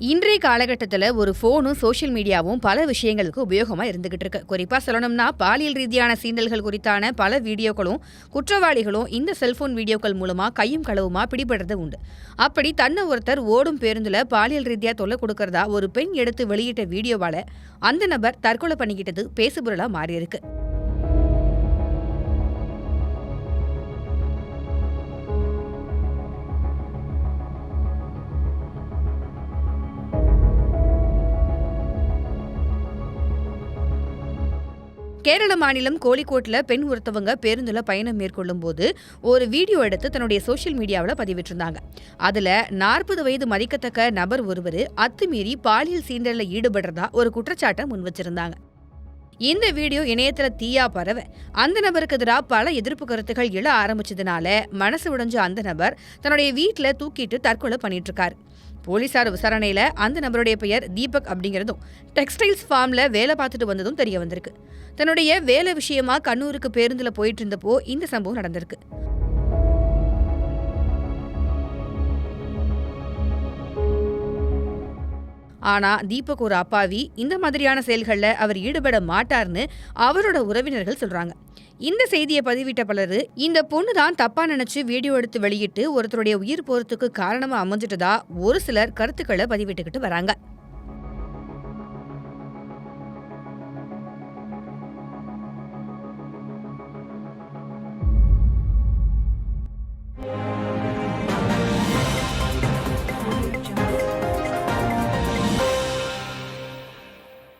இன்றைய காலகட்டத்தில் ஒரு ஃபோனும் சோஷியல் மீடியாவும் பல விஷயங்களுக்கு உபயோகமாக இருந்துகிட்டு இருக்கு. குறிப்பாக சொல்லணும்னா பாலியல் ரீதியான சீண்டல்கள் குறித்தான பல வீடியோக்களும் குற்றவாளிகளும் இந்த செல்போன் வீடியோக்கள் மூலமாக கையும் களவுமா பிடிபடுறது உண்டு. அப்படி தன்னை ஒருத்தர் ஓடும் பேருந்தில் பாலியல் ரீதியாக தொல்லை கொடுக்கறதா ஒரு பெண் எடுத்து வெளியிட்ட வீடியோவால் அந்த நபர் தற்கொலை பண்ணிக்கிட்டது பேசுபொருளாக மாறியிருக்கு. கேரள மாநிலம் கோழிக்கோட்டில் பெண் ஒருத்தவங்க பேருந்துல பயணம் மேற்கொள்ளும் போது ஒரு வீடியோ எடுத்து தன்னுடைய சோஷியல் மீடியாவில் பதிவிட்டிருந்தாங்க. அதுல 40 வயது மதிக்கத்தக்க நபர் ஒருவர் அத்துமீறி பாலியல் சீண்டலில் ஈடுபடுறதா ஒரு குற்றச்சாட்டை முன் வச்சிருந்தாங்க. இந்த வீடியோ இணையத்துல தீயா பரவ அந்த நபருக்கு எதிராக பல எதிர்ப்பு கருத்துகள் எழ ஆரம்பிச்சதுனால மனசு உடைஞ்ச அந்த நபர் தன்னுடைய வீட்டில் தூக்கிட்டு தற்கொலை பண்ணிட்டு இருக்காரு. போலீசார் விசாரணையில அந்த நபருடைய பெயர் தீபக் அப்படிங்கிறதும் டெக்ஸ்டைல்ஸ் ஃபார்ம்ல வேலை பார்த்துட்டு வந்ததும் தெரிய வந்திருக்கு. தன்னுடைய வேலை விஷயமா கண்ணூருக்கு பேருந்துல போயிட்டு இருந்தப்போ இந்த சம்பவம் நடந்திருக்கு. ஆனா தீபக் ஒரு அப்பாவி, இந்த மாதிரியான செயல்கள்ல அவர் ஈடுபட மாட்டார்னு அவரோட உறவினர்கள் சொல்றாங்க. இந்த செய்தியை பதிவிட்ட பலரு இந்த பொண்ணு தான் தப்பா நினைச்சு வீடியோ எடுத்து வெளியிட்டு ஒருத்தருடைய உயிர் போறதுக்கு காரணமா அமைஞ்சிட்டதா ஒரு சிலர் கருத்துக்களை பதிவிட்டுக்கிட்டு வராங்க.